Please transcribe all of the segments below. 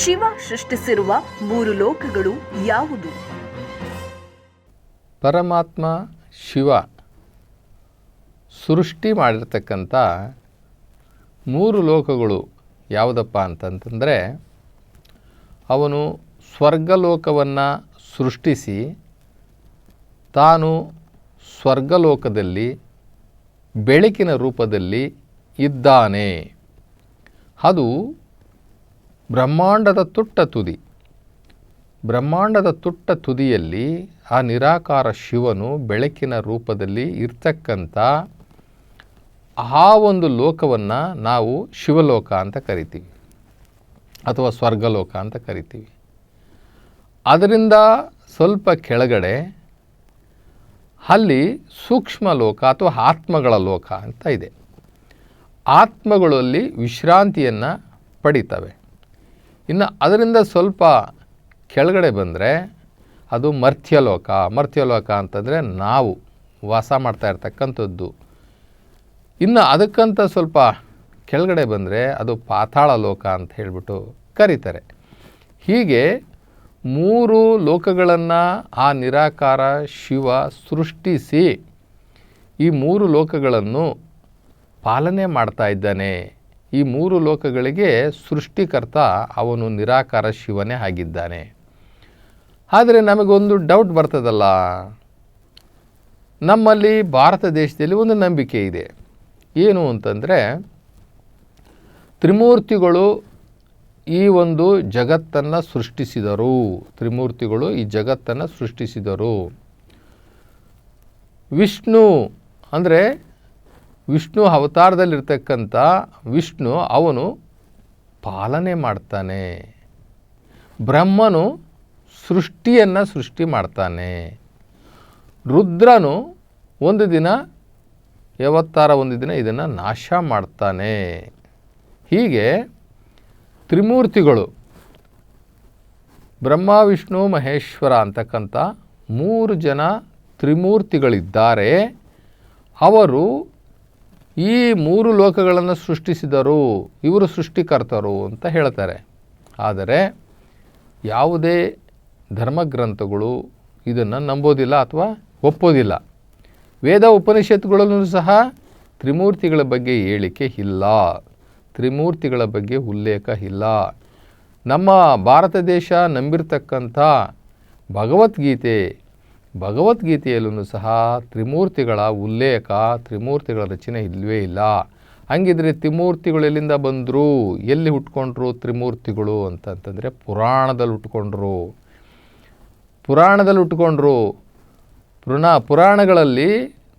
ಶಿವ ಸೃಷ್ಟಿಸಿರುವ ಮೂರು ಲೋಕಗಳು ಯಾವುದು? ಪರಮಾತ್ಮ ಶಿವ ಸೃಷ್ಟಿ ಮಾಡಿರ್ತಕ್ಕಂಥ ಮೂರು ಲೋಕಗಳು ಯಾವುದಪ್ಪ ಅಂತಂತಂದರೆ, ಅವನು ಸ್ವರ್ಗಲೋಕವನ್ನು ಸೃಷ್ಟಿಸಿ ತಾನು ಸ್ವರ್ಗಲೋಕದಲ್ಲಿ ಬೆಳಕಿನ ರೂಪದಲ್ಲಿ ಇದ್ದಾನೆ. ಅದು ಬ್ರಹ್ಮಾಂಡದ ತುಟ್ಟ ತುದಿ. ಬ್ರಹ್ಮಾಂಡದ ತುಟ್ಟ ತುದಿಯಲ್ಲಿ ಆ ನಿರಾಕಾರ ಶಿವನು ಬೆಳಕಿನ ರೂಪದಲ್ಲಿ ಇರ್ತಕ್ಕಂಥ ಆ ಒಂದು ಲೋಕವನ್ನು ನಾವು ಶಿವಲೋಕ ಅಂತ ಕರಿತೀವಿ, ಅಥವಾ ಸ್ವರ್ಗಲೋಕ ಅಂತ ಕರಿತೀವಿ. ಅದರಿಂದ ಸ್ವಲ್ಪ ಕೆಳಗಡೆ ಅಲ್ಲಿ ಸೂಕ್ಷ್ಮ ಲೋಕ ಅಥವಾ ಆತ್ಮಗಳ ಲೋಕ ಅಂತ ಇದೆ. ಆತ್ಮಗಳಲ್ಲಿ ವಿಶ್ರಾಂತಿಯನ್ನು ಪಡಿತವೆ. ಇನ್ನು ಅದರಿಂದ ಸ್ವಲ್ಪ ಕೆಳಗಡೆ ಬಂದರೆ ಅದು ಮರ್ತ್ಯಲೋಕ. ಮರ್ತ್ಯಲೋಕ ಅಂತಂದರೆ ನಾವು ವಾಸ ಮಾಡ್ತಾ ಇರ್ತಕ್ಕಂಥದ್ದು. ಇನ್ನು ಅದಕ್ಕಂತ ಸ್ವಲ್ಪ ಕೆಳಗಡೆ ಬಂದರೆ ಅದು ಪಾತಾಳ ಲೋಕ ಅಂತ ಹೇಳಿಬಿಟ್ಟು ಕರೀತಾರೆ. ಹೀಗೆ ಮೂರು ಲೋಕಗಳನ್ನು ಆ ನಿರಾಕಾರ ಶಿವ ಸೃಷ್ಟಿಸಿ ಈ ಮೂರು ಲೋಕಗಳನ್ನು ಪಾಲನೆ ಮಾಡ್ತಾ ಇದ್ದಾನೆ. ಈ ಮೂರು ಲೋಕಗಳಿಗೆ ಸೃಷ್ಟಿಕರ್ತ ಅವನು ನಿರಾಕಾರ ಶಿವನೇ ಆಗಿದ್ದಾನೆ. ಆದರೆ ನಮಗೊಂದು ಡೌಟ್ ಬರ್ತದಲ್ಲ, ನಮ್ಮಲ್ಲಿ ಭಾರತ ದೇಶದಲ್ಲಿ ಒಂದು ನಂಬಿಕೆ ಇದೆ. ಏನು ಅಂತಂದರೆ, ತ್ರಿಮೂರ್ತಿಗಳು ಈ ಒಂದು ಜಗತ್ತನ್ನು ಸೃಷ್ಟಿಸಿದರು. ತ್ರಿಮೂರ್ತಿಗಳು ಈ ಜಗತ್ತನ್ನು ಸೃಷ್ಟಿಸಿದರು. ವಿಷ್ಣು ಅಂದರೆ ವಿಷ್ಣು ಅವತಾರದಲ್ಲಿರ್ತಕ್ಕಂಥ ವಿಷ್ಣು ಅವನು ಪಾಲನೆ ಮಾಡ್ತಾನೆ. ಬ್ರಹ್ಮನು ಸೃಷ್ಟಿಯನ್ನು ಸೃಷ್ಟಿ ಮಾಡ್ತಾನೆ. ರುದ್ರನು ಒಂದು ದಿನ ಒಂದು ದಿನ ಇದನ್ನು ನಾಶ ಮಾಡ್ತಾನೆ. ಹೀಗೆ ತ್ರಿಮೂರ್ತಿಗಳು ಬ್ರಹ್ಮ ವಿಷ್ಣು ಮಹೇಶ್ವರ ಅಂತಕ್ಕಂಥ ಮೂರು ಜನ ತ್ರಿಮೂರ್ತಿಗಳಿದ್ದಾರೆ. ಅವರು ಈ ಮೂರು ಲೋಕಗಳನ್ನು ಸೃಷ್ಟಿಸಿದರು, ಇವರು ಸೃಷ್ಟಿಕರ್ತರು ಅಂತ ಹೇಳ್ತಾರೆ. ಆದರೆ ಯಾವುದೇ ಧರ್ಮಗ್ರಂಥಗಳು ಇದನ್ನು ನಂಬೋದಿಲ್ಲ ಅಥವಾ ಒಪ್ಪೋದಿಲ್ಲ. ವೇದ ಉಪನಿಷತ್ತುಗಳಲ್ಲೂ ಸಹ ತ್ರಿಮೂರ್ತಿಗಳ ಬಗ್ಗೆ ಹೇಳಿಕೆ ಇಲ್ಲ, ತ್ರಿಮೂರ್ತಿಗಳ ಬಗ್ಗೆ ಉಲ್ಲೇಖ ಇಲ್ಲ. ನಮ್ಮ ಭಾರತ ದೇಶ ನಂಬಿರ್ತಕ್ಕಂಥ ಭಗವದ್ಗೀತೆಯಲ್ಲೂ ಸಹ ತ್ರಿಮೂರ್ತಿಗಳ ಉಲ್ಲೇಖ, ತ್ರಿಮೂರ್ತಿಗಳ ರಚನೆ ಇಲ್ಲವೇ ಇಲ್ಲ. ಹಂಗಿದ್ರೆ ತ್ರಿಮೂರ್ತಿಗಳು ಎಲ್ಲಿಂದ ಬಂದರು, ಎಲ್ಲಿ ಹುಟ್ಕೊಂಡ್ರು ತ್ರಿಮೂರ್ತಿಗಳು ಅಂತಂತಂದರೆ ಪುರಾಣದಲ್ಲಿ ಹುಟ್ಕೊಂಡ್ರು.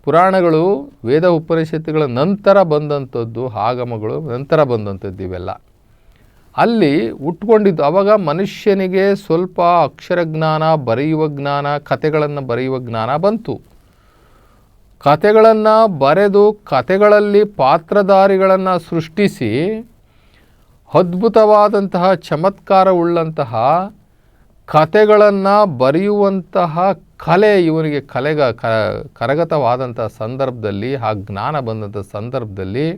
ಪುರಾಣಗಳು ವೇದ ಉಪನಿಷತ್ತುಗಳ ನಂತರ ಬಂದಂಥದ್ದು, ಆಗಮಗಳು ನಂತರ ಬಂದಂಥದ್ದು. ಇವೆಲ್ಲ ಅಲ್ಲಿ ಹುಟ್ಕೊಂಡಿದ್ದು. ಆವಾಗ ಮನುಷ್ಯನಿಗೆ ಸ್ವಲ್ಪ ಅಕ್ಷರ ಜ್ಞಾನ, ಬರೆಯುವ ಜ್ಞಾನ, ಕಥೆಗಳನ್ನು ಬರೆಯುವ ಜ್ಞಾನ ಬಂತು. ಕಥೆಗಳನ್ನು ಬರೆದು ಕಥೆಗಳಲ್ಲಿ ಪಾತ್ರಧಾರಿಗಳನ್ನು ಸೃಷ್ಟಿಸಿ ಅದ್ಭುತವಾದಂತಹ ಚಮತ್ಕಾರವುಳ್ಳಂತಹ ಕಥೆಗಳನ್ನು ಬರೆಯುವಂತಹ ಕಲೆ ಇವನಿಗೆ ಕರಗತವಾದಂಥ ಸಂದರ್ಭದಲ್ಲಿ, ಆ ಜ್ಞಾನ ಬಂದಂಥ ಸಂದರ್ಭದಲ್ಲಿ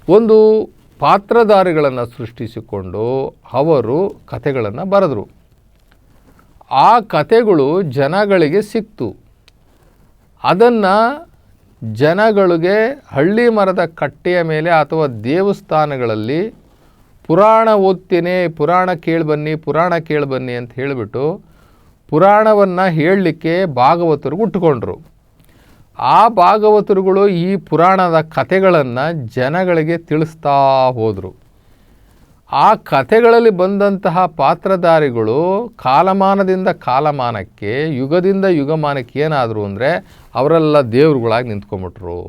ಒಂದು ಪಾತ್ರಧಾರಿಗಳನ್ನು ಸೃಷ್ಟಿಸಿಕೊಂಡು ಅವರು ಕಥೆಗಳನ್ನು ಬರೆದರು. ಆ ಕಥೆಗಳು ಜನಗಳಿಗೆ ಸಿಕ್ತು. ಅದನ್ನು ಜನಗಳಿಗೆ ಹಳ್ಳಿ ಮರದ ಕಟ್ಟೆಯ ಮೇಲೆ ಅಥವಾ ದೇವಸ್ಥಾನಗಳಲ್ಲಿ ಪುರಾಣ ಓದ್ತೇನೆ, ಪುರಾಣ ಕೇಳ್ಬನ್ನಿ ಅಂತ ಹೇಳಿಬಿಟ್ಟು ಪುರಾಣವನ್ನು ಹೇಳಲಿಕ್ಕೆ ಭಾಗವತರು ಹುಟ್ಟುಕೊಂಡ್ರು. ಆ ಭಾಗವತರುಗಳು ಈ ಪುರಾಣದ ಕಥೆಗಳನ್ನು ಜನಗಳಿಗೆ ತಿಳಿಸ್ತಾ ಹೋದರು. ಆ ಕಥೆಗಳಲ್ಲಿ ಬಂದಂತಹ ಪಾತ್ರಧಾರಿಗಳು ಕಾಲಮಾನದಿಂದ ಕಾಲಮಾನಕ್ಕೆ, ಯುಗದಿಂದ ಯುಗಮಾನಕ್ಕೆ ಏನಾದರು ಅಂದರೆ ಅವರೆಲ್ಲ ದೇವರುಗಳಾಗಿ ನಿಂತ್ಕೊಂಡ್ಬಿಟ್ರು.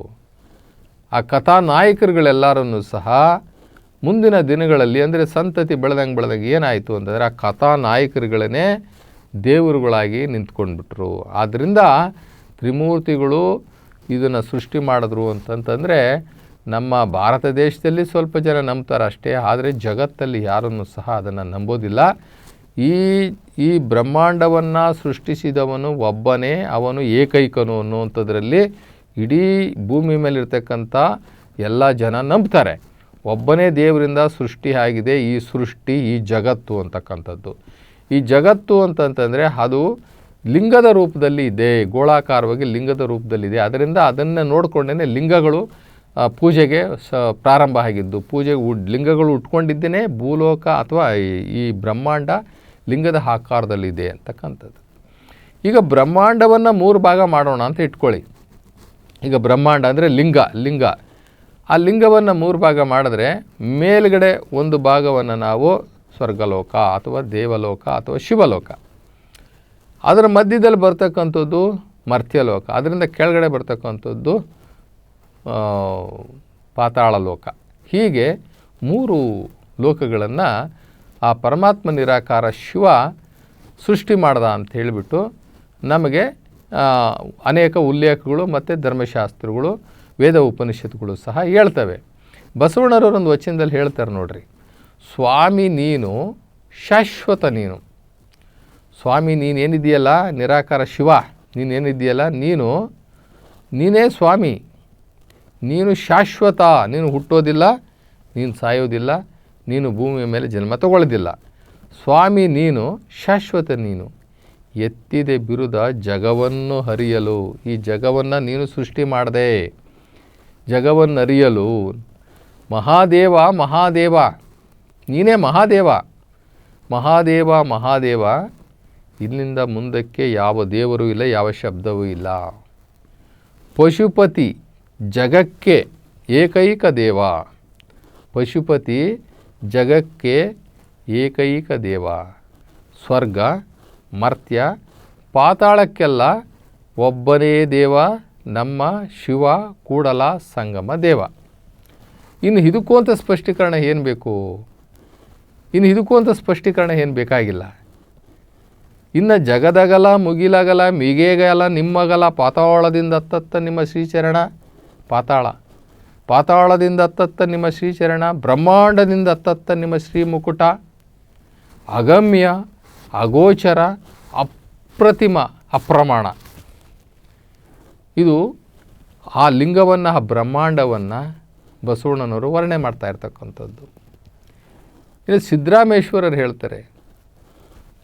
ಆ ಕಥಾನಾಯಕರುಗಳೆಲ್ಲರನ್ನೂ ಸಹ ಮುಂದಿನ ದಿನಗಳಲ್ಲಿ ಅಂದರೆ ಸಂತತಿ ಬೆಳೆದಂಗೆ ಏನಾಯಿತು ಅಂತಂದರೆ ಆ ಕಥಾನಾಯಕರುಗಳನ್ನೇ ದೇವರುಗಳಾಗಿ ನಿಂತ್ಕೊಂಡ್ಬಿಟ್ರು. ಆದ್ದರಿಂದ ತ್ರಿಮೂರ್ತಿಗಳು ಇದನ್ನು ಸೃಷ್ಟಿ ಮಾಡಿದ್ರು ಅಂತಂತಂದರೆ ನಮ್ಮ ಭಾರತ ದೇಶದಲ್ಲಿ ಸ್ವಲ್ಪ ಜನ ನಂಬ್ತಾರೆ ಅಷ್ಟೇ. ಆದರೆ ಜಗತ್ತಲ್ಲಿ ಯಾರನ್ನು ಸಹ ಅದನ್ನು ನಂಬೋದಿಲ್ಲ. ಈ ಬ್ರಹ್ಮಾಂಡವನ್ನು ಸೃಷ್ಟಿಸಿದವನು ಒಬ್ಬನೇ, ಅವನು ಏಕೈಕನು ಅನ್ನುವಂಥದ್ರಲ್ಲಿ ಇಡೀ ಭೂಮಿ ಮೇಲಿರ್ತಕ್ಕಂಥ ಎಲ್ಲ ಜನ ನಂಬ್ತಾರೆ. ಒಬ್ಬನೇ ದೇವರಿಂದ ಸೃಷ್ಟಿ ಆಗಿದೆ ಈ ಸೃಷ್ಟಿ, ಈ ಜಗತ್ತು ಅಂತಕ್ಕಂಥದ್ದು. ಈ ಜಗತ್ತು ಅಂತಂತಂದರೆ ಅದು ಲಿಂಗದ ರೂಪದಲ್ಲಿ ಇದೆ, ಗೋಳಾಕಾರವಾಗಿ ಲಿಂಗದ ರೂಪದಲ್ಲಿದೆ. ಅದರಿಂದ ಅದನ್ನು ನೋಡಿಕೊಂಡೇ ಲಿಂಗಗಳು ಪೂಜೆಗೆ ಪ್ರಾರಂಭ ಆಗಿದ್ದು. ಪೂಜೆಗೆ ಲಿಂಗಗಳು ಉಟ್ಕೊಂಡಿದ್ದೇನೆ ಭೂಲೋಕ ಅಥವಾ ಈ ಬ್ರಹ್ಮಾಂಡ ಲಿಂಗದ ಆಕಾರದಲ್ಲಿದೆ ಅಂತಕ್ಕಂಥದ್ದು. ಈಗ ಬ್ರಹ್ಮಾಂಡವನ್ನು 3 ಭಾಗ ಮಾಡೋಣ ಅಂತ ಇಟ್ಕೊಳ್ಳಿ. ಈಗ ಬ್ರಹ್ಮಾಂಡ ಅಂದರೆ ಲಿಂಗ. ಆ ಲಿಂಗವನ್ನು 3 ಭಾಗ ಮಾಡಿದ್ರೆ ಮೇಲ್ಗಡೆ ಒಂದು ಭಾಗವನ್ನು ನಾವು ಸ್ವರ್ಗಲೋಕ ಅಥವಾ ದೇವಲೋಕ ಅಥವಾ ಶಿವಲೋಕ, ಅದರ ಮಧ್ಯದಲ್ಲಿ ಬರ್ತಕ್ಕಂಥದ್ದು ಮರ್ತ್ಯಲೋಕ, ಅದರಿಂದ ಕೆಳಗಡೆ ಬರ್ತಕ್ಕಂಥದ್ದು ಪಾತಾಳ ಲೋಕ. ಹೀಗೆ 3 ಲೋಕಗಳನ್ನು ಆ ಪರಮಾತ್ಮ ನಿರಾಕಾರ ಶಿವ ಸೃಷ್ಟಿ ಮಾಡ್ದ ಅಂತ ಹೇಳಿಬಿಟ್ಟು ನಮಗೆ ಅನೇಕ ಉಲ್ಲೇಖಗಳು ಮತ್ತು ಧರ್ಮಶಾಸ್ತ್ರಗಳು ವೇದ ಉಪನಿಷತ್ತುಗಳು ಸಹ ಹೇಳ್ತವೆ. ಬಸವಣ್ಣರವರೊಂದು ವಚನದಲ್ಲಿ ಹೇಳ್ತಾರೆ ನೋಡ್ರಿ, ಸ್ವಾಮಿ ನೀನು ಶಾಶ್ವತ ನೀನು. ಸ್ವಾಮಿ ನೀನೇನಿದೆಯಲ್ಲ, ನಿರಾಕಾರ ಶಿವ ನೀನೇನಿದೆಯಲ್ಲ, ನೀನೇ ಸ್ವಾಮಿ, ನೀನು ಶಾಶ್ವತ, ನೀನು ಹುಟ್ಟೋದಿಲ್ಲ, ನೀನು ಸಾಯೋದಿಲ್ಲ, ನೀನು ಭೂಮಿಯ ಮೇಲೆ ಜನ್ಮ ತಗೊಳ್ಳೋದಿಲ್ಲ. ಸ್ವಾಮಿ ನೀನು ಶಾಶ್ವತ ನೀನು, ಎತ್ತಿದೆ ಬಿರುದ ಜಗವನ್ನು ಹರಿಯಲು. ಈ ಜಗವನ್ನು ನೀನು ಸೃಷ್ಟಿ ಮಾಡಿದೆ, ಜಗವನ್ನು ಅರಿಯಲು. ಮಹಾದೇವ ನೀನೇ ಮಹಾದೇವ. ಇಲ್ಲಿಂದ ಮುಂದಕ್ಕೆ ಯಾವ ದೇವರು ಇಲ್ಲ, ಯಾವ ಶಬ್ದವೂ ಇಲ್ಲ. ಪಶುಪತಿ ಜಗಕ್ಕೆ ಏಕೈಕ ದೇವ, ಪಶುಪತಿ ಜಗಕ್ಕೆ ಏಕೈಕ ದೇವ. ಸ್ವರ್ಗ ಮರ್ತ್ಯ ಪಾತಾಳಕ್ಕೆಲ್ಲ ಒಬ್ಬನೇ ದೇವ, ನಮ್ಮ ಶಿವ ಕೂಡಲ ಸಂಗಮ ದೇವ. ಇನ್ನು ಇದಕ್ಕೂ ಅಂತ ಸ್ಪಷ್ಟೀಕರಣ ಏನು ಬೇಕು? ಬೇಕಾಗಿಲ್ಲ. ಇನ್ನು ಜಗದಗಲ ಮುಗಿಲಗಲ ಮಿಗೇಗಲ ನಿಮ್ಮಗಲ ಪಾತಾಳದಿಂದ ಅತ್ತತ್ತ ನಿಮ್ಮ ಶ್ರೀಚರಣ, ಪಾತಾಳದಿಂದ ಅತ್ತತ್ತ ನಿಮ್ಮ ಶ್ರೀಚರಣ, ಬ್ರಹ್ಮಾಂಡದಿಂದ ಅತ್ತತ್ತ ನಿಮ್ಮ ಶ್ರೀಮುಕುಟ, ಅಗಮ್ಯ ಅಗೋಚರ ಅಪ್ರತಿಮ ಅಪ್ರಮಾಣ. ಇದು ಆ ಲಿಂಗವನ್ನು, ಆ ಬ್ರಹ್ಮಾಂಡವನ್ನು ಬಸವಣ್ಣನವರು ವರ್ಣನೆ ಮಾಡ್ತಾ ಇರ್ತಕ್ಕಂಥದ್ದು. ಇನ್ನು ಸಿದ್ದರಾಮೇಶ್ವರರು ಹೇಳ್ತಾರೆ,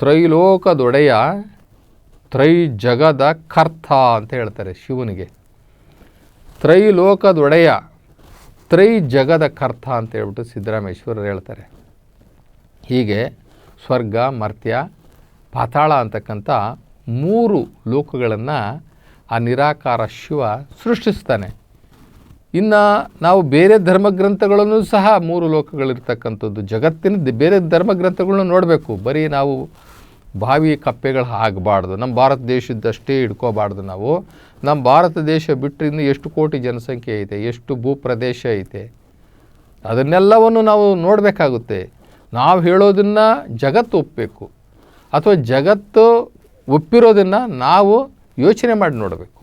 ತ್ರೈಲೋಕದೊಡೆಯ ಜಗದ ಕರ್ತ ಅಂತ ಹೇಳ್ತಾರೆ ಶಿವನಿಗೆ. ತ್ರೈಲೋಕದೊಡೆಯ ಜಗದ ಕರ್ತ ಅಂತ ಹೇಳ್ಬಿಟ್ಟು ಸಿದ್ದರಾಮೇಶ್ವರರು ಹೇಳ್ತಾರೆ. ಹೀಗೆ ಸ್ವರ್ಗ ಮರ್ತ್ಯ ಪಾತಾಳ ಅಂತಕ್ಕಂಥ 3 ಲೋಕಗಳನ್ನು ಆ ನಿರಾಕಾರ ಶಿವ ಸೃಷ್ಟಿಸ್ತಾನೆ. ಇನ್ನು ನಾವು ಬೇರೆ ಧರ್ಮಗ್ರಂಥಗಳನ್ನು ಸಹ 3 ಲೋಕಗಳಿರ್ತಕ್ಕಂಥದ್ದು, ಜಗತ್ತಿನ ಬೇರೆ ಧರ್ಮಗ್ರಂಥಗಳನ್ನ ನೋಡಬೇಕು. ಬರೀ ನಾವು ಬಾವಿ ಕಪ್ಪೆಗಳು ಆಗಬಾರ್ದು, ನಮ್ಮ ಭಾರತ ದೇಶದಷ್ಟೇ ಇಟ್ಕೋಬಾರ್ದು. ನಾವು ನಮ್ಮ ಭಾರತ ದೇಶ ಬಿಟ್ಟರೆ ಇನ್ನು ಎಷ್ಟು ಕೋಟಿ ಜನಸಂಖ್ಯೆ ಐತೆ, ಎಷ್ಟು ಭೂಪ್ರದೇಶ ಐತೆ, ಅದನ್ನೆಲ್ಲವನ್ನು ನಾವು ನೋಡಬೇಕಾಗುತ್ತೆ. ನಾವು ಹೇಳೋದನ್ನು ಜಗತ್ತು ಒಪ್ಪಬೇಕು, ಅಥವಾ ಜಗತ್ತು ಒಪ್ಪಿರೋದನ್ನು ನಾವು ಯೋಚನೆ ಮಾಡಿ ನೋಡಬೇಕು.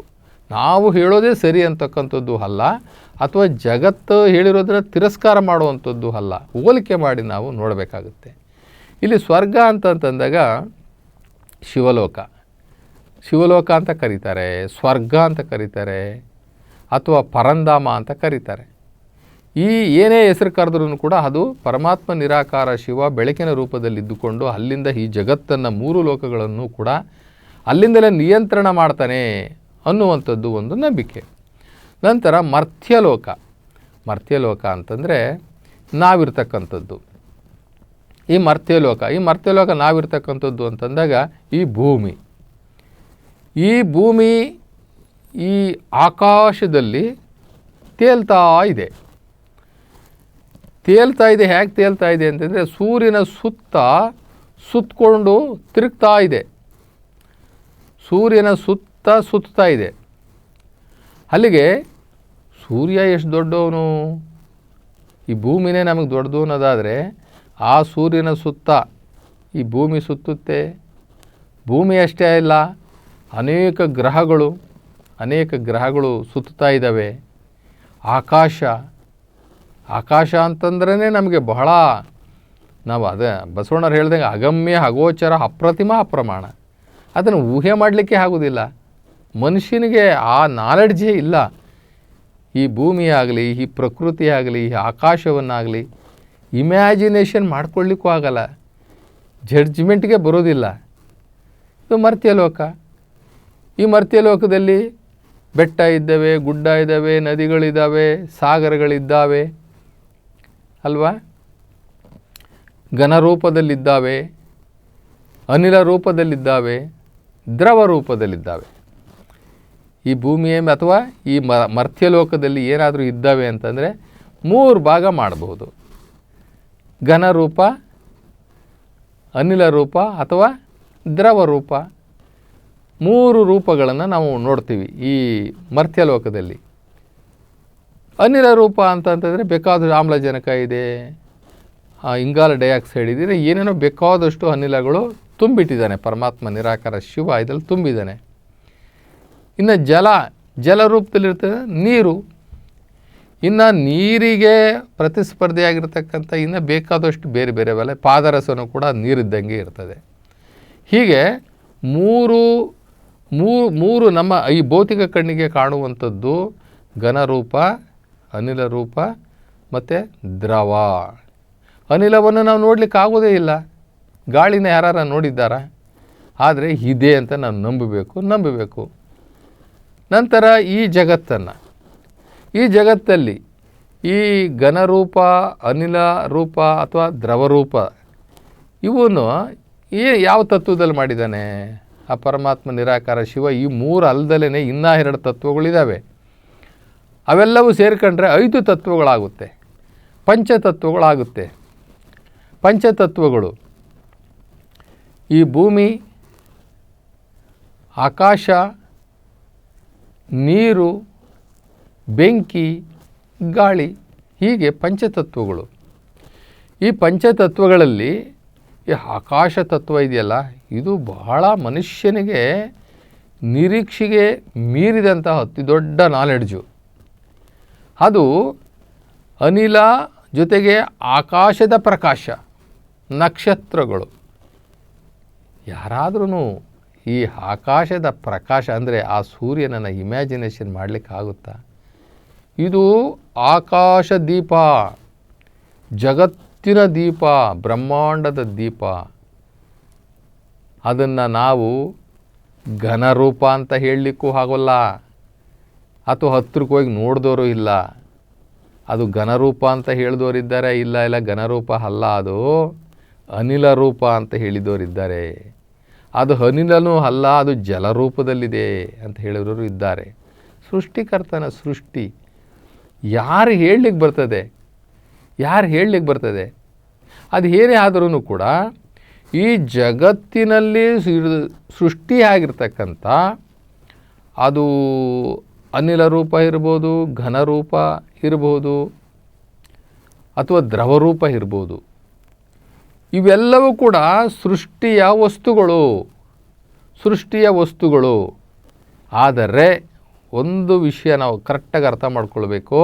ನಾವು ಹೇಳೋದೇ ಸರಿ ಅಂತಕ್ಕಂಥದ್ದು ಅಲ್ಲ, ಅಥವಾ ಜಗತ್ತು ಹೇಳಿರೋದನ್ನು ತಿರಸ್ಕಾರ ಮಾಡುವಂಥದ್ದು ಅಲ್ಲ, ಹೋಲಿಕೆ ಮಾಡಿ ನಾವು ನೋಡಬೇಕಾಗುತ್ತೆ. ಇಲ್ಲಿ ಸ್ವರ್ಗ ಅಂತಂದಾಗ ಶಿವಲೋಕ ಅಂತ ಕರೀತಾರೆ, ಸ್ವರ್ಗ ಅಂತ ಕರೀತಾರೆ, ಅಥವಾ ಪರಂಧಾಮ ಅಂತ ಕರೀತಾರೆ. ಈ ಏನೇ ಹೆಸರು ಕರೆದ್ರೂ ಕೂಡ ಅದು ಪರಮಾತ್ಮ ನಿರಾಕಾರ ಶಿವ ಬೆಳಕಿನ ರೂಪದಲ್ಲಿದ್ದುಕೊಂಡು ಅಲ್ಲಿಂದ ಈ ಜಗತ್ತನ್ನು 3 ಲೋಕಗಳನ್ನು ಕೂಡ ಅಲ್ಲಿಂದಲೇ ನಿಯಂತ್ರಣ ಮಾಡ್ತಾನೆ ಅನ್ನುವಂಥದ್ದು ಒಂದು ನಂಬಿಕೆ. ನಂತರ ಮರ್ತ್ಯಲೋಕ ಅಂತಂದರೆ ನಾವಿರ್ತಕ್ಕಂಥದ್ದು. ಈ ಮರ್ತ್ಯಲೋಕ ನಾವಿರ್ತಕ್ಕಂಥದ್ದು ಅಂತಂದಾಗ ಈ ಭೂಮಿ ಈ ಆಕಾಶದಲ್ಲಿ ತೇಲ್ತಾ ಇದೆ. ಹೇಗೆ ತೇಲ್ತಾ ಇದೆ ಅಂತಂದರೆ ಸೂರ್ಯನ ಸುತ್ತಕೊಂಡು ತಿರುಗ್ತಾ ಇದೆ. ಸೂರ್ಯನ ಸುತ್ತಾ ಇದೆ. ಅಲ್ಲಿಗೆ ಸೂರ್ಯ ಎಷ್ಟು ದೊಡ್ಡವನು, ಈ ಭೂಮಿನೇ ನಮಗೆ ದೊಡ್ಡದು ಅನ್ನೋದಾದರೆ ಆ ಸೂರ್ಯನ ಸುತ್ತ ಈ ಭೂಮಿ ಸುತ್ತುತ್ತೆ. ಭೂಮಿ ಅಷ್ಟೇ ಇಲ್ಲ, ಅನೇಕ ಗ್ರಹಗಳು ಸುತ್ತಾ ಇದ್ದಾವೆ. ಆಕಾಶ ಅಂತಂದ್ರೇ ನಮಗೆ ಬಹಳ, ನಾವು ಅದೇ ಬಸವಣ್ಣರು ಹೇಳ್ದಂಗೆ ಅಗಮ್ಯ ಅಗೋಚರ ಅಪ್ರತಿಮ ಅಪ್ರಮಾಣ. ಅದನ್ನು ಊಹೆ ಮಾಡಲಿಕ್ಕೆ ಆಗೋದಿಲ್ಲ. ಮನುಷ್ಯನಿಗೆ ಆ ನಾಲೆಡ್ಜೇ ಇಲ್ಲ. ಈ ಭೂಮಿ ಆಗಲಿ, ಈ ಪ್ರಕೃತಿ ಆಗಲಿ, ಈ ಆಕಾಶವನ್ನಾಗಲಿ ಇಮ್ಯಾಜಿನೇಷನ್ ಮಾಡ್ಕೊಳ್ಳಿಕ್ಕೂ ಆಗಲ್ಲ, ಜಡ್ಜ್ಮೆಂಟ್ಗೆ ಬರೋದಿಲ್ಲ. ಇದು ಮರ್ತ್ಯ ಲೋಕ. ಈ ಮರ್ತ್ಯ ಲೋಕದಲ್ಲಿ ಬೆಟ್ಟ ಇದ್ದಾವೆ, ಗುಡ್ಡ ಇದ್ದಾವೆ, ನದಿಗಳಿದ್ದಾವೆ, ಸಾಗರಗಳಿದ್ದಾವೆ ಅಲ್ವಾ, ಘನ ರೂಪದಲ್ಲಿದ್ದಾವೆ, ಅನಿಲ ರೂಪದಲ್ಲಿದ್ದಾವೆ, ದ್ರವ ರೂಪದಲ್ಲಿದ್ದಾವೆ. ಈ ಭೂಮಿಯ ಅಥವಾ ಈ ಮರ್ತ್ಯ ಲೋಕದಲ್ಲಿ ಏನಾದರೂ ಇದ್ದಾವೆ ಅಂತಂದರೆ 3 ಭಾಗ ಮಾಡಬಹುದು. ಘನ ರೂಪ, ಅನಿಲ ರೂಪ ಅಥವಾ ದ್ರವ ರೂಪ. 3 ರೂಪಗಳನ್ನು ನಾವು ನೋಡ್ತೀವಿ ಈ ಮರ್ತ್ಯ ಲೋಕದಲ್ಲಿ. ಅನಿಲ ರೂಪ ಅಂತಂತಂದರೆ ಬೇಕಾದಷ್ಟು ಆಮ್ಲಜನಕ ಇದೆ, ಇಂಗಾಲ ಡೈಆಕ್ಸೈಡ್ ಇದೆ, ಏನೇನೋ ಬೇಕಾದಷ್ಟು ಅನಿಲಗಳು ತುಂಬಿಟ್ಟಿದ್ದಾನೆ ಪರಮಾತ್ಮ ನಿರಾಕಾರ ಶಿವ ಇದರಲ್ಲಿ ತುಂಬಿದ್ದಾನೆ. ಇನ್ನು ಜಲ ರೂಪದಲ್ಲಿರ್ತದೆ ನೀರು. ಇನ್ನು ನೀರಿಗೆ ಪ್ರತಿಸ್ಪರ್ಧಿಯಾಗಿರ್ತಕ್ಕಂಥ ಇನ್ನು ಬೇಕಾದಷ್ಟು ಬೇರೆ ಬೇರೆವೆಲ್ಲ ಪಾದರಸನೂ ಕೂಡ ನೀರಿದ್ದಂಗೆ ಇರ್ತದೆ. ಹೀಗೆ ಮೂರು ನಮ್ಮ ಈ ಭೌತಿಕ ಕಣ್ಣಿಗೆ ಕಾಣುವಂಥದ್ದು ಘನರೂಪ, ಅನಿಲ ರೂಪ ಮತ್ತು ದ್ರವ. ಅನಿಲವನ್ನು ನಾವು ನೋಡಲಿಕ್ಕೆ ಆಗೋದೇ ಇಲ್ಲ. ಗಾಳಿನ ಯಾರು ನೋಡಿದ್ದಾರಾ? ಆದರೆ ಇದೆ ಅಂತ ನಾವು ನಂಬಬೇಕು. ನಂತರ ಈ ಜಗತ್ತಲ್ಲಿ ಈ ಘನರೂಪ, ಅನಿಲ ರೂಪ ಅಥವಾ ದ್ರವರೂಪ ಇವನ್ನು ಯಾವ ತತ್ವದಲ್ಲಿ ಮಾಡಿದ್ದಾನೆ ಆ ಪರಮಾತ್ಮ ನಿರಾಕಾರ ಶಿವ? ಈ 3 ಅಲ್ಲದಲೇ ಇನ್ನೂ 2 ತತ್ವಗಳಿದ್ದಾವೆ. ಅವೆಲ್ಲವೂ ಸೇರಿಕೊಂಡ್ರೆ 5 ತತ್ವಗಳಾಗುತ್ತೆ, ಪಂಚತತ್ವಗಳಾಗುತ್ತೆ. ಪಂಚತತ್ವಗಳು ಈ ಭೂಮಿ, ಆಕಾಶ, ನೀರು, ಬೆಂಕಿ, ಗಾಳಿ, ಹೀಗೆ ಪಂಚತತ್ವಗಳು. ಈ ಪಂಚತತ್ವಗಳಲ್ಲಿ ಈ ಆಕಾಶ ತತ್ವ ಇದೆಯಲ್ಲ, ಇದು ಬಹಳ ಮನುಷ್ಯನಿಗೆ ನಿರೀಕ್ಷೆಗೆ ಮೀರಿದಂತಹ ಅತಿ ದೊಡ್ಡ ನಾಲೆಡ್ಜು. ಅದು ಅನಿಲ ಜೊತೆಗೆ ಆಕಾಶದ ಪ್ರಕಾಶ, ನಕ್ಷತ್ರಗಳು. ಯಾರಾದ್ರೂ ಈ ಆಕಾಶದ ಪ್ರಕಾಶ ಅಂದರೆ ಆ ಸೂರ್ಯನನ್ನು ಇಮ್ಯಾಜಿನೇಷನ್ ಮಾಡಲಿಕ್ಕಾಗುತ್ತಾ? ಇದು ಆಕಾಶ ದೀಪ, ಜಗತ್ತಿನ ದೀಪ, ಬ್ರಹ್ಮಾಂಡದ ದೀಪ. ಅದನ್ನು ನಾವು ಘನರೂಪ ಅಂತ ಹೇಳಲಿಕ್ಕೂ ಆಗೋಲ್ಲ, ಅಥವಾ ಹತ್ತಿರಕ್ಕೆ ಹೋಗಿ ನೋಡಿದವರು ಇಲ್ಲ. ಅದು ಘನರೂಪ ಅಂತ ಹೇಳಿದವರಿದ್ದಾರೆ, ಇಲ್ಲ ಘನರೂಪ ಅಲ್ಲ, ಅದು ಅನಿಲ ರೂಪ ಅಂತ ಹೇಳಿದವರಿದ್ದಾರೆ. ಅದು ಅನಿಲನೂ ಅಲ್ಲ, ಅದು ಜಲರೂಪದಲ್ಲಿದೆ ಅಂತ ಹೇಳಿರೋರು ಇದ್ದಾರೆ. ಸೃಷ್ಟಿಕರ್ತನ ಸೃಷ್ಟಿ ಯಾರು ಹೇಳಲಿಕ್ಕೆ ಬರ್ತದೆ? ಅದು ಏನೇ ಆದರೂ ಕೂಡ ಈ ಜಗತ್ತಿನಲ್ಲಿ ಸೃಷ್ಟಿಯಾಗಿರ್ತಕ್ಕಂಥ ಅದು ಅನಿಲ ರೂಪ ಇರ್ಬೋದು, ಘನರೂಪ ಇರ್ಬೋದು, ಅಥವಾ ದ್ರವರೂಪ ಇರ್ಬೋದು. ಇವೆಲ್ಲವೂ ಕೂಡ ಸೃಷ್ಟಿಯ ವಸ್ತುಗಳು. ಆದರೆ ಒಂದು ವಿಷಯ ನಾವು ಕರೆಕ್ಟಾಗಿ ಅರ್ಥ ಮಾಡ್ಕೊಳ್ಬೇಕು,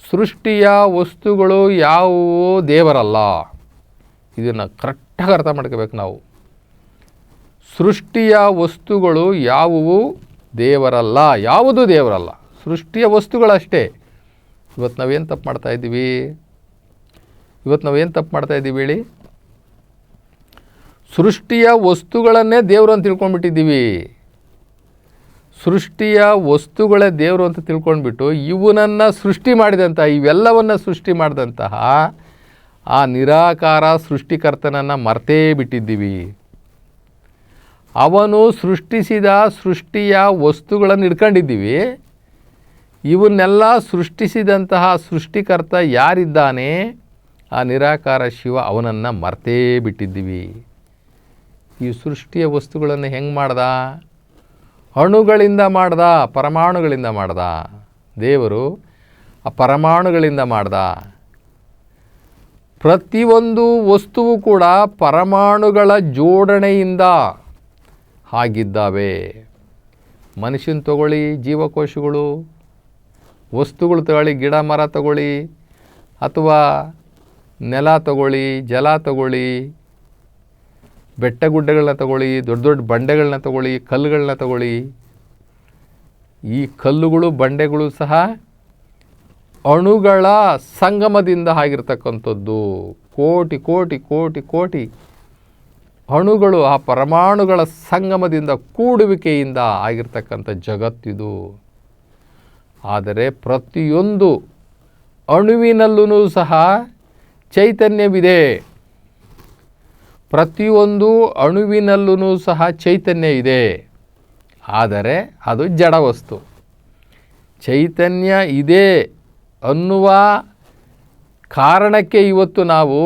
ಸೃಷ್ಟಿಯ ವಸ್ತುಗಳು ಯಾವುವು ದೇವರಲ್ಲ. ಇದನ್ನು ಕರೆಕ್ಟಾಗಿ ಅರ್ಥ ಮಾಡ್ಕೋಬೇಕು ನಾವು. ಸೃಷ್ಟಿಯ ವಸ್ತುಗಳು ಯಾವುವು ದೇವರಲ್ಲ, ಯಾವುದು ದೇವರಲ್ಲ, ಸೃಷ್ಟಿಯ ವಸ್ತುಗಳಷ್ಟೇ. ಇವತ್ತು ನಾವೇನು ತಪ್ಪು ಮಾಡ್ತಾ ಇದ್ದೀವಿ ಹೇಳಿ? ಸೃಷ್ಟಿಯ ವಸ್ತುಗಳನ್ನೇ ದೇವರು ಅಂತ ತಿಳ್ಕೊಂಡ್ಬಿಟ್ಟಿದ್ದೀವಿ. ಸೃಷ್ಟಿಯ ವಸ್ತುಗಳೇ ದೇವರು ಅಂತ ತಿಳ್ಕೊಂಡ್ಬಿಟ್ಟು ಇವನನ್ನು ಸೃಷ್ಟಿ ಮಾಡಿದಂತಹ, ಇವೆಲ್ಲವನ್ನು ಸೃಷ್ಟಿ ಮಾಡಿದಂತಹ ಆ ನಿರಾಕಾರ ಸೃಷ್ಟಿಕರ್ತನನ್ನು ಮರ್ತೇ ಬಿಟ್ಟಿದ್ದೀವಿ. ಅವನು ಸೃಷ್ಟಿಸಿದ ಸೃಷ್ಟಿಯ ವಸ್ತುಗಳನ್ನು ಇಟ್ಕೊಂಡಿದ್ದೀವಿ. ಇವನ್ನೆಲ್ಲ ಸೃಷ್ಟಿಸಿದಂತಹ ಸೃಷ್ಟಿಕರ್ತ ಯಾರಿದ್ದಾನೆ, ಆ ನಿರಾಕಾರ ಶಿವ, ಅವನನ್ನು ಮರ್ತೇ ಬಿಟ್ಟಿದ್ದೀವಿ. ಈ ಸೃಷ್ಟಿಯ ವಸ್ತುಗಳನ್ನು ಹೆಂಗೆ ಮಾಡ್ದ? ಅಣುಗಳಿಂದ ಮಾಡ್ದ, ಪರಮಾಣುಗಳಿಂದ ಮಾಡ್ದ. ದೇವರು ಆ ಪರಮಾಣುಗಳಿಂದ ಮಾಡ್ದ. ಪ್ರತಿಯೊಂದು ವಸ್ತುವು ಕೂಡ ಪರಮಾಣುಗಳ ಜೋಡಣೆಯಿಂದ ಆಗಿದ್ದಾವೆ. ಮನುಷ್ಯನ ತಗೊಳ್ಳಿ, ಜೀವಕೋಶಗಳು, ವಸ್ತುಗಳು ತಗೊಳ್ಳಿ, ಗಿಡ ಮರ ತಗೊಳ್ಳಿ, ಅಥವಾ ನೆಲ ತಗೊಳ್ಳಿ, ಜಲ ತಗೊಳ್ಳಿ, ಬೆಟ್ಟ ಗುಡ್ಡಗಳನ್ನ ತಗೊಳ್ಳಿ, ದೊಡ್ಡ ದೊಡ್ಡ ಬಂಡೆಗಳನ್ನ ತಗೊಳ್ಳಿ, ಕಲ್ಲುಗಳನ್ನ ತಗೊಳ್ಳಿ. ಈ ಕಲ್ಲುಗಳು ಬಂಡೆಗಳು ಸಹ ಅಣುಗಳ ಸಂಗಮದಿಂದ ಆಗಿರ್ತಕ್ಕಂಥದ್ದು. ಕೋಟಿ ಕೋಟಿ ಕೋಟಿ ಕೋಟಿ ಅಣುಗಳು ಆ ಪರಮಾಣುಗಳ ಸಂಗಮದಿಂದ ಕೂಡುವಿಕೆಯಿಂದ ಆಗಿರ್ತಕ್ಕಂಥ ಜಗತ್ತಿದು. ಆದರೆ ಪ್ರತಿಯೊಂದು ಅಣುವಿನಲ್ಲೂ ಸಹ ಚೈತನ್ಯವಿದೆ. ಪ್ರತಿಯೊಂದು ಅಣುವಿನಲ್ಲೂ ಸಹ ಚೈತನ್ಯ ಇದೆ. ಆದರೆ ಅದು ಜಡವಸ್ತು. ಚೈತನ್ಯ ಇದೆ ಅನ್ನುವ ಕಾರಣಕ್ಕೆ ಇವತ್ತು ನಾವು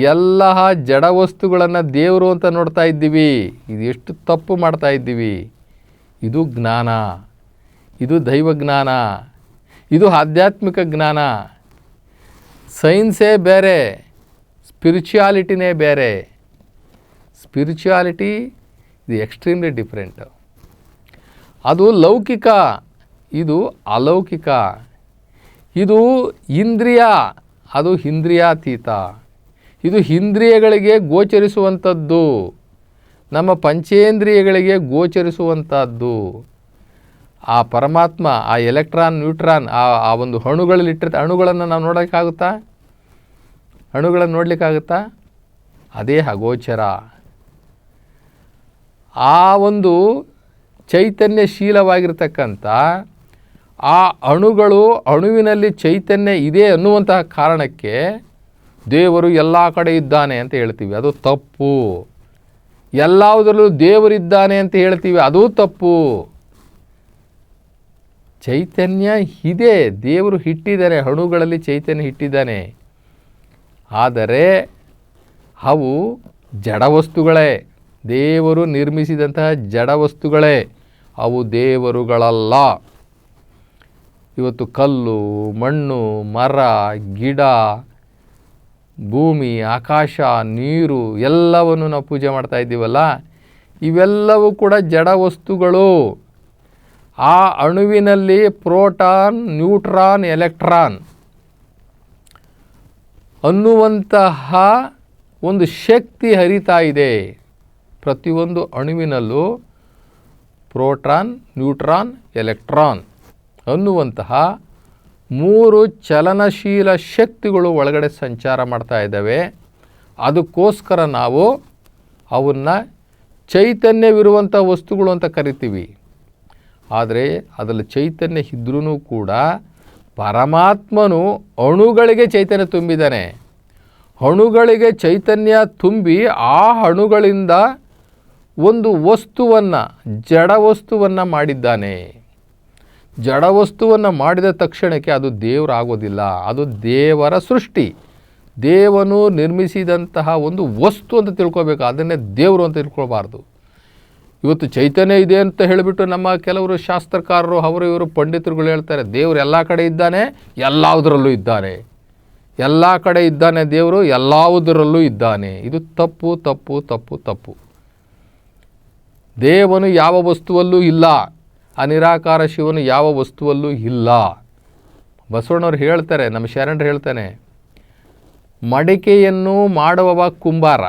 ಎಲ್ಲ ಜಡವಸ್ತುಗಳನ್ನು ದೇವರು ಅಂತ ನೋಡ್ತಾ ಇದ್ದೀವಿ. ಇದು ಎಷ್ಟು ತಪ್ಪು ಮಾಡ್ತಾ ಇದ್ದೀವಿ. ಇದು ಜ್ಞಾನ, ಇದು ದೈವಜ್ಞಾನ, ಇದು ಆಧ್ಯಾತ್ಮಿಕ ಜ್ಞಾನ. ಸೈನ್ಸೇ ಬೇರೆ, ಸ್ಪಿರಿಚುಯಾಲಿಟಿನೇ ಬೇರೆ. ಸ್ಪಿರಿಚುಯಾಲಿಟಿ ಇದು ಎಕ್ಸ್ಟ್ರೀಮ್ಲಿ ಡಿಫ್ರೆಂಟ್. ಅದು ಲೌಕಿಕ, ಇದು ಅಲೌಕಿಕ. ಇದು ಇಂದ್ರಿಯ, ಅದು ಇಂದ್ರಿಯಾತೀತ. ಇದು ಇಂದ್ರಿಯಗಳಿಗೆ ಗೋಚರಿಸುವಂಥದ್ದು, ನಮ್ಮ ಪಂಚೇಂದ್ರಿಯಗಳಿಗೆ ಗೋಚರಿಸುವಂಥದ್ದು. ಆ ಪರಮಾತ್ಮ, ಆ ಎಲೆಕ್ಟ್ರಾನ್, ನ್ಯೂಟ್ರಾನ್, ಆ ಒಂದು ಅಣುಗಳಲ್ಲಿ ಅಣುಗಳನ್ನು ನಾವು ನೋಡೋಕ್ಕಾಗುತ್ತಾ? ಅಣುಗಳನ್ನು ನೋಡಲಿಕ್ಕಾಗುತ್ತಾ? ಅದೇ ಅಗೋಚರ. ಆ ಒಂದು ಚೈತನ್ಯಶೀಲವಾಗಿರ್ತಕ್ಕಂಥ ಆ ಅಣುಗಳು, ಅಣುವಿನಲ್ಲಿ ಚೈತನ್ಯ ಇದೆ ಅನ್ನುವಂತಹ ಕಾರಣಕ್ಕೆ ದೇವರು ಎಲ್ಲ ಕಡೆ ಇದ್ದಾನೆ ಅಂತ ಹೇಳ್ತೀವಿ, ಅದು ತಪ್ಪು. ಎಲ್ಲದರಲ್ಲೂ ದೇವರಿದ್ದಾನೆ ಅಂತ ಹೇಳ್ತೀವಿ, ಅದೂ ತಪ್ಪು. ಚೈತನ್ಯ ಇದೆ, ದೇವರು ಇಟ್ಟಿದ್ದಾನೆ, ಅಣುಗಳಲ್ಲಿ ಚೈತನ್ಯ ಇಟ್ಟಿದ್ದಾನೆ. ಆದರೆ ಅವು ಜಡವಸ್ತುಗಳೇ, ದೇವರು ನಿರ್ಮಿಸಿದಂತಹ ಜಡವಸ್ತುಗಳೇ, ಅವು ದೇವರುಗಳಲ್ಲ. ಇವತ್ತು ಕಲ್ಲು, ಮಣ್ಣು, ಮರ, ಗಿಡ, ಭೂಮಿ, ಆಕಾಶ, ನೀರು ಎಲ್ಲವನ್ನು ನಾವು ಪೂಜೆ ಮಾಡ್ತಾ ಇದ್ದೀವಲ್ಲ, ಇವೆಲ್ಲವೂ ಕೂಡ ಜಡವಸ್ತುಗಳು. ಆ ಅಣುವಿನಲ್ಲಿ ಪ್ರೋಟಾನ್, ನ್ಯೂಟ್ರಾನ್, ಎಲೆಕ್ಟ್ರಾನ್ ಅನ್ನುವಂತಹ ಒಂದು ಶಕ್ತಿ ಹರಿತಾ ಇದೆ. ಪ್ರತಿಯೊಂದು ಅಣುವಿನಲ್ಲೂ ಪ್ರೋಟಾನ್, ನ್ಯೂಟ್ರಾನ್, ಎಲೆಕ್ಟ್ರಾನ್ ಅನ್ನುವಂತಹ 3 ಚಲನಶೀಲ ಶಕ್ತಿಗಳು ಒಳಗಡೆ ಸಂಚಾರ ಮಾಡ್ತಾ ಇದ್ದಾವೆ. ಅದಕ್ಕೋಸ್ಕರ ನಾವು ಅವನ್ನು ಚೈತನ್ಯವಿರುವಂಥ ವಸ್ತುಗಳು ಅಂತ ಕರಿತೀವಿ. ಆದರೆ ಅದರಲ್ಲಿ ಚೈತನ್ಯ ಇದ್ರೂ ಕೂಡ ಪರಮಾತ್ಮನು ಅಣುಗಳಿಗೆ ಚೈತನ್ಯ ತುಂಬಿದ್ದಾನೆ. ಅಣುಗಳಿಗೆ ಚೈತನ್ಯ ತುಂಬಿ ಆ ಅಣುಗಳಿಂದ ಒಂದು ವಸ್ತುವನ್ನು, ಜಡವಸ್ತುವನ್ನು ಮಾಡಿದ್ದಾನೆ. ಜಡವಸ್ತುವನ್ನು ಮಾಡಿದ ತಕ್ಷಣಕ್ಕೆ ಅದು ದೇವರಾಗೋದಿಲ್ಲ, ಅದು ದೇವರ ಸೃಷ್ಟಿ. ದೇವನು ನಿರ್ಮಿಸಿದಂತಹ ಒಂದು ವಸ್ತು ಅಂತ ತಿಳ್ಕೊಬೇಕು, ಅದನ್ನೇ ದೇವರು ಅಂತ ತಿಳ್ಕೊಳ್ಬಾರ್ದು. ಇವತ್ತು ಚೈತನ್ಯ ಇದೆ ಅಂತ ಹೇಳಿಬಿಟ್ಟು ನಮ್ಮ ಕೆಲವರು ಶಾಸ್ತ್ರಕಾರರು, ಅವರು ಇವರು ಪಂಡಿತರುಗಳು ಹೇಳ್ತಾರೆ ದೇವರು ಎಲ್ಲ ಕಡೆ ಇದ್ದಾನೆ, ಎಲ್ಲದರಲ್ಲೂ ಇದ್ದಾನೆ, ಎಲ್ಲ ಕಡೆ ಇದ್ದಾನೆ ದೇವರು, ಎಲ್ಲದರಲ್ಲೂ ಇದ್ದಾನೆ. ಇದು ತಪ್ಪು ತಪ್ಪು ತಪ್ಪು ತಪ್ಪು. ದೇವನು ಯಾವ ವಸ್ತುವಲ್ಲೂ ಇಲ್ಲ, ಆ ನಿರಾಕಾರ ಶಿವನು ಯಾವ ವಸ್ತುವಲ್ಲೂ ಇಲ್ಲ. ಬಸವಣ್ಣವ್ರು ಹೇಳ್ತಾರೆ, ನಮ್ಮ ಶರಣರು ಹೇಳ್ತಾನೆ, ಮಡಿಕೆಯನ್ನು ಮಾಡುವವ ಕುಂಬಾರ,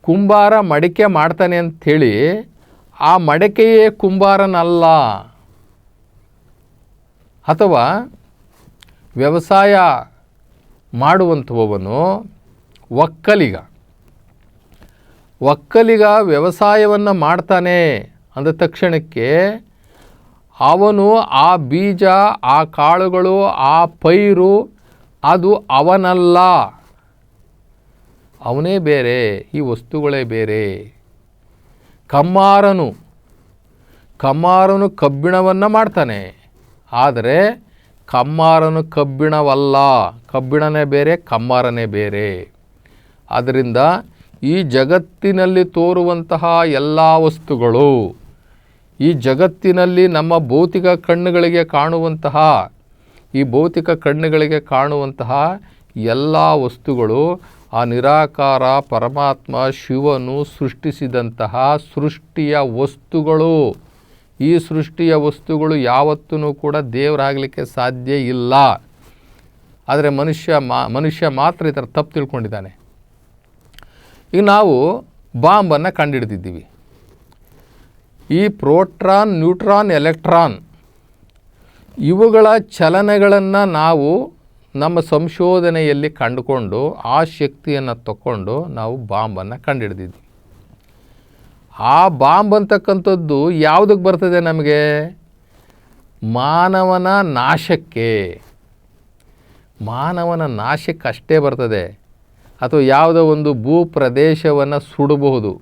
ಕುಂಬಾರ ಮಡಿಕೆ ಮಾಡ್ತಾನೆ ಅಂಥೇಳಿ ಆ ಮಡಿಕೆಯೇ ಕುಂಬಾರನಲ್ಲ. ಅಥವಾ ವ್ಯವಸಾಯ ಮಾಡುವಂಥವನು ಒಕ್ಕಲಿಗ, ಒಕ್ಕಲಿಗ ವ್ಯವಸಾಯವನ್ನು ಮಾಡ್ತಾನೆ ಅಂದ ತಕ್ಷಣಕ್ಕೆ ಅವನು ಆ ಬೀಜ, ಆ ಕಾಳುಗಳು, ಆ ಪೈರು ಅದು ಅವನಲ್ಲ, ಅವನೇ ಬೇರೆ, ಈ ವಸ್ತುಗಳೇ ಬೇರೆ. ಕಮ್ಮಾರನು ಕಬ್ಬಿಣವನ್ನು ಮಾಡ್ತಾನೆ, ಆದರೆ ಕಮ್ಮಾರನು ಕಬ್ಬಿಣವಲ್ಲ, ಕಬ್ಬಿಣನೇ ಬೇರೆ, ಕಮ್ಮಾರನೇ ಬೇರೆ. ಆದ್ದರಿಂದ ಈ ಜಗತ್ತಿನಲ್ಲಿ ತೋರುವಂತಹ ಎಲ್ಲ ವಸ್ತುಗಳು, ಈ ಜಗತ್ತಿನಲ್ಲಿ ನಮ್ಮ ಭೌತಿಕ ಕಣ್ಣುಗಳಿಗೆ ಕಾಣುವಂತಹ, ಈ ಭೌತಿಕ ಕಣ್ಣುಗಳಿಗೆ ಕಾಣುವಂತಹ ಎಲ್ಲ ವಸ್ತುಗಳು ಆ ನಿರಾಕಾರ ಪರಮಾತ್ಮ ಶಿವನು ಸೃಷ್ಟಿಸಿದಂತಹ ಸೃಷ್ಟಿಯ ವಸ್ತುಗಳು. ಈ ಸೃಷ್ಟಿಯ ವಸ್ತುಗಳು ಯಾವತ್ತೂ ಕೂಡ ದೇವರಾಗಲಿಕ್ಕೆ ಸಾಧ್ಯ ಇಲ್ಲ. ಆದರೆ ಮನುಷ್ಯ ಮಾತ್ರ ಈ ಥರ ತಪ್ಪು ತಿಳ್ಕೊಂಡಿದ್ದಾನೆ. ಈಗ ನಾವು ಬಾಂಬನ್ನು ಕಂಡುಹಿಡಿದಿದ್ದೀವಿ. ಈ ಪ್ರೋಟಾನ್, ನ್ಯೂಟ್ರಾನ್, ಎಲೆಕ್ಟ್ರಾನ್ ಇವುಗಳ ಚಲನೆಗಳನ್ನು ನಾವು ನಮ್ಮ ಸಂಶೋಧನೆಯಲ್ಲಿ ಕಂಡುಕೊಂಡು ಆ ಶಕ್ತಿಯನ್ನು ತಗೊಂಡು ನಾವು ಬಾಂಬನ್ನು ಕಂಡುಹಿಡಿದಿದ್ವಿ. ಆ ಬಾಂಬ್ ಅಂತಕ್ಕಂಥದ್ದು ಯಾವುದಕ್ಕೆ ಬರ್ತದೆ ನಮಗೆ? ಮಾನವನ ನಾಶಕ್ಕೆ. ಮಾನವನ ನಾಶಕ್ಕೆ ಅಷ್ಟೇ ಬರ್ತದೆ. ಅಥವಾ ಯಾವುದೋ ಒಂದು ಭೂ ಪ್ರದೇಶವನ್ನು ಸುಡಬಹುದು,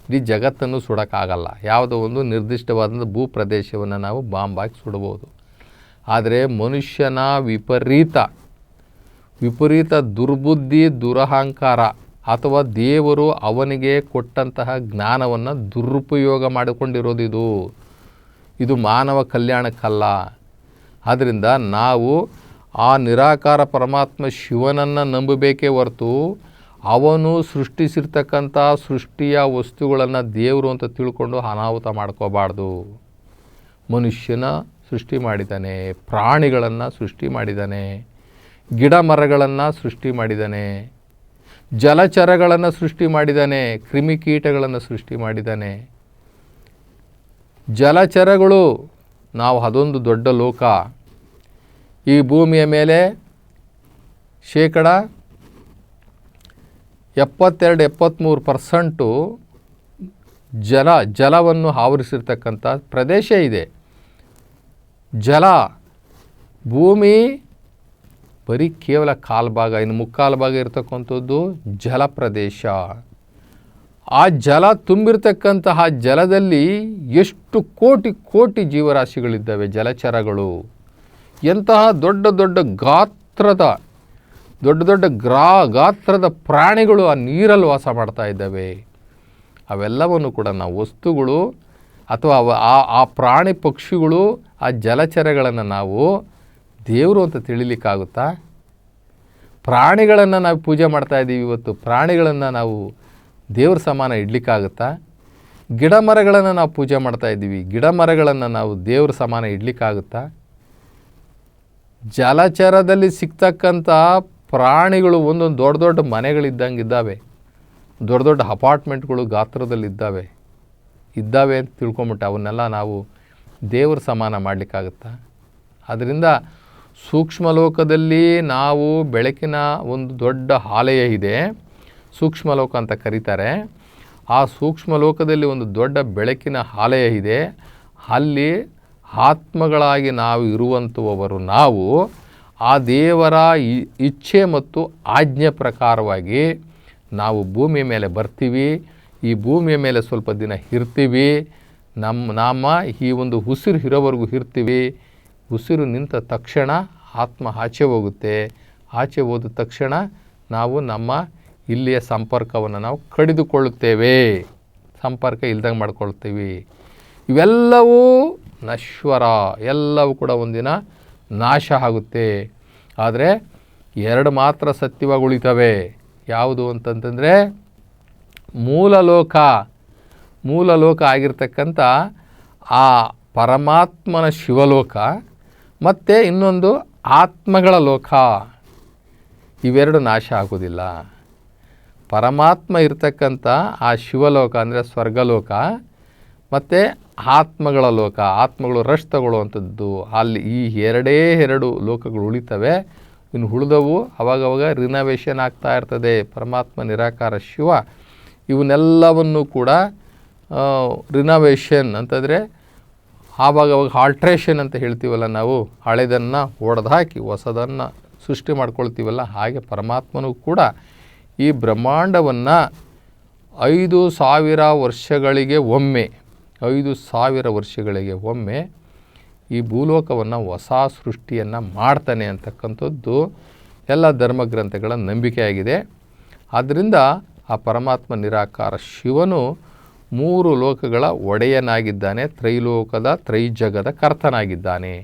ಇಡೀ ಜಗತ್ತನ್ನು ಸುಡೋಕ್ಕಾಗಲ್ಲ. ಯಾವುದೋ ಒಂದು ನಿರ್ದಿಷ್ಟವಾದಂಥ ಭೂ ಪ್ರದೇಶವನ್ನು ನಾವು ಬಾಂಬ್ ಹಾಕಿ ಸುಡಬಹುದು. ಆದರೆ ಮನುಷ್ಯನ ವಿಪರೀತ ದುರ್ಬುದ್ಧಿ, ದುರಹಂಕಾರ ಅಥವಾ ದೇವರು ಅವನಿಗೆ ಕೊಟ್ಟಂತಹ ಜ್ಞಾನವನ್ನು ದುರುಪಯೋಗ ಮಾಡಿಕೊಂಡಿರೋದು ಇದು ಮಾನವ ಕಲ್ಯಾಣಕ್ಕಲ್ಲ. ಆದ್ದರಿಂದ ನಾವು ಆ ನಿರಾಕಾರ ಪರಮಾತ್ಮ ಶಿವನನ್ನು ನಂಬಬೇಕೇ ಹೊರತು ಅವನು ಸೃಷ್ಟಿಸಿರ್ತಕ್ಕಂಥ ಸೃಷ್ಟಿಯ ವಸ್ತುಗಳನ್ನು ದೇವರು ಅಂತ ತಿಳ್ಕೊಂಡು ಅನಾಹುತ ಮಾಡ್ಕೋಬಾರ್ದು. ಮನುಷ್ಯನ ಸೃಷ್ಟಿ ಮಾಡಿದ್ದಾನೆ, ಪ್ರಾಣಿಗಳನ್ನು ಸೃಷ್ಟಿ ಮಾಡಿದ್ದಾನೆ, ಗಿಡ ಮರಗಳನ್ನು ಸೃಷ್ಟಿ ಮಾಡಿದ್ದಾನೆ, ಜಲಚರಗಳನ್ನು ಸೃಷ್ಟಿ ಮಾಡಿದ್ದಾನೆ, ಕ್ರಿಮಿಕೀಟಗಳನ್ನು ಸೃಷ್ಟಿ ಮಾಡಿದ್ದಾನೆ. ಜಲಚರಗಳು ನಾವು ಅದೊಂದು ದೊಡ್ಡ ಲೋಕ. ಈ ಭೂಮಿಯ ಮೇಲೆ 72-73% ಜಲವನ್ನು ಆವರಿಸಿರ್ತಕ್ಕಂಥ ಪ್ರದೇಶ ಇದೆ. ಭೂಮಿ ಬರೀ ಕೇವಲ ಕಾಲ್ಭಾಗ, ಇನ್ನು ಮುಕ್ಕಾಲು ಭಾಗ ಇರತಕ್ಕಂಥದ್ದು ಜಲ ಪ್ರದೇಶ. ಆ ಜಲ ತುಂಬಿರ್ತಕ್ಕಂತಹ ಜಲದಲ್ಲಿ ಎಷ್ಟು ಕೋಟಿ ಕೋಟಿ ಜೀವರಾಶಿಗಳಿದ್ದಾವೆ, ಜಲಚರಗಳು. ಎಂತಹ ದೊಡ್ಡ ದೊಡ್ಡ ಗಾತ್ರದ ಪ್ರಾಣಿಗಳು ಆ ನೀರಲ್ಲಿ ವಾಸ ಮಾಡ್ತಾ ಇದ್ದಾವೆ. ಅವೆಲ್ಲವನ್ನು ಕೂಡ ನಾವು ವಸ್ತುಗಳು ಅಥವಾ ಆ ಪ್ರಾಣಿ ಪಕ್ಷಿಗಳು, ಆ ಜಲಚರಗಳನ್ನು ನಾವು ದೇವರು ಅಂತ ತಿಳಿಲಿಕ್ಕಾಗುತ್ತಾ? ಪ್ರಾಣಿಗಳನ್ನು ನಾವು ಪೂಜೆ ಮಾಡ್ತಾ ಇದ್ದೀವಿ ಇವತ್ತು. ಪ್ರಾಣಿಗಳನ್ನು ನಾವು ದೇವ್ರ ಸಮಾನ ಇಡ್ಲಿಕ್ಕಾಗುತ್ತಾ? ಗಿಡ ಮರಗಳನ್ನು ನಾವು ಪೂಜೆ ಮಾಡ್ತಾ ಇದ್ದೀವಿ. ಗಿಡ ಮರಗಳನ್ನು ನಾವು ದೇವ್ರ ಸಮಾನ ಇಡ್ಲಿಕ್ಕಾಗುತ್ತಾ? ಜಲಚರದಲ್ಲಿ ಸಿಗ್ತಕ್ಕಂಥ ಪ್ರಾಣಿಗಳು ಒಂದೊಂದು ದೊಡ್ಡ ದೊಡ್ಡ ಮನೆಗಳಿದ್ದಂಗೆ ಇದ್ದಾವೆ, ದೊಡ್ಡ ದೊಡ್ಡ ಅಪಾರ್ಟ್ಮೆಂಟ್ಗಳು ಗಾತ್ರದಲ್ಲಿದ್ದಾವೆ ಅಂತ ತಿಳ್ಕೊಂಬಿಟ್ಟು ಅವನ್ನೆಲ್ಲ ನಾವು ದೇವ್ರ ಸಮಾನ ಮಾಡಲಿಕ್ಕಾಗುತ್ತಾ? ಅದರಿಂದ ಸೂಕ್ಷ್ಮ ಲೋಕದಲ್ಲಿ ನಾವು ಬೆಳಕಿನ ಒಂದು ದೊಡ್ಡ ಆಲಯ ಇದೆ, ಸೂಕ್ಷ್ಮ ಲೋಕ ಅಂತ ಕರೀತಾರೆ. ಆ ಸೂಕ್ಷ್ಮ ಲೋಕದಲ್ಲಿ ಒಂದು ದೊಡ್ಡ ಬೆಳಕಿನ ಆಲಯ ಇದೆ. ಅಲ್ಲಿ ಆತ್ಮಗಳಾಗಿ ನಾವು ಇರುವಂಥವರು ನಾವು ಆ ದೇವರ ಇಚ್ಛೆ ಮತ್ತು ಆಜ್ಞೆ ಪ್ರಕಾರವಾಗಿ ನಾವು ಭೂಮಿಯ ಮೇಲೆ ಬರ್ತೀವಿ. ಈ ಭೂಮಿಯ ಮೇಲೆ ಸ್ವಲ್ಪ ದಿನ ಇರ್ತೀವಿ. ನಮ್ಮ ಈ ಒಂದು ಉಸಿರು ಇರೋವರೆಗೂ ಇರ್ತೀವಿ. ಉಸಿರು ನಿಂತ ತಕ್ಷಣ ಆತ್ಮ ಆಚೆ ಹೋಗುತ್ತೆ. ಆಚೆ ಹೋದ ತಕ್ಷಣ ನಾವು ನಮ್ಮ ಇಲ್ಲಿಯ ಸಂಪರ್ಕವನ್ನು ನಾವು ಕಡಿದುಕೊಳ್ಳುತ್ತೇವೆ, ಸಂಪರ್ಕ ಇಲ್ದಂಗೆ ಮಾಡ್ಕೊಳ್ತೀವಿ. ಇವೆಲ್ಲವೂ ನಶ್ವರ, ಎಲ್ಲವೂ ಕೂಡ ಒಂದಿನ ನಾಶ ಆಗುತ್ತೆ. ಆದರೆ ಎರಡು ಮಾತ್ರ ಸತ್ಯವಾಗಿ ಉಳಿತವೆ. ಯಾವುದು ಅಂತಂತಂದರೆ ಮೂಲ ಲೋಕ ಆಗಿರ್ತಕ್ಕಂಥ ಆ ಪರಮಾತ್ಮನ ಶಿವಲೋಕ ಮತ್ತು ಇನ್ನೊಂದು ಆತ್ಮಗಳ ಲೋಕ. ಇವೆರಡು ನಾಶ ಆಗೋದಿಲ್ಲ. ಪರಮಾತ್ಮ ಇರ್ತಕ್ಕಂಥ ಆ ಶಿವಲೋಕ ಅಂದರೆ ಸ್ವರ್ಗಲೋಕ ಮತ್ತು ಆತ್ಮಗಳ ಲೋಕ, ಆತ್ಮಗಳು ರಶ್ ತಗೊಳ್ಳುವಂಥದ್ದು, ಅಲ್ಲಿ ಈ ಎರಡು ಲೋಕಗಳು ಉಳಿತವೆ. ಇನ್ನು ಉಳಿದವು ಅವಾಗವಾಗ ರಿನೋವೇಷನ್ ಆಗ್ತಾ ಇರ್ತದೆ. ಪರಮಾತ್ಮ ನಿರಾಕಾರ ಶಿವ ಇವನ್ನೆಲ್ಲವನ್ನು ಕೂಡ ರಿನೋವೇಷನ್ ಅಂತಂದರೆ ಆವಾಗವಾಗ ಆಲ್ಟ್ರೇಷನ್ ಅಂತ ಹೇಳ್ತೀವಲ್ಲ ನಾವು, ಹಳೆದನ್ನು ಒಡೆದು ಹಾಕಿ ಹೊಸದನ್ನು ಸೃಷ್ಟಿ ಮಾಡ್ಕೊಳ್ತೀವಲ್ಲ, ಹಾಗೆ ಪರಮಾತ್ಮನೂ ಕೂಡ ಈ ಬ್ರಹ್ಮಾಂಡವನ್ನು 5,000 ವರ್ಷಗಳಿಗೆ ಒಮ್ಮೆ ಈ ಭೂಲೋಕವನ್ನು ಹೊಸ ಸೃಷ್ಟಿಯನ್ನು ಮಾಡ್ತಾನೆ ಅಂತಕ್ಕಂಥದ್ದು ಎಲ್ಲ ಧರ್ಮಗ್ರಂಥಗಳ ನಂಬಿಕೆಯಾಗಿದೆ. ಆದ್ದರಿಂದ ಆ ಪರಮಾತ್ಮ ನಿರಾಕಾರ ಶಿವನು 3 ಲೋಕಗಳ ಒಡೆಯನಾಗಿದ್ದಾನೆ, ತ್ರೈಲೋಕದ ತ್ರೈಜಗದ ಕರ್ತನಾಗಿದ್ದಾನೆ.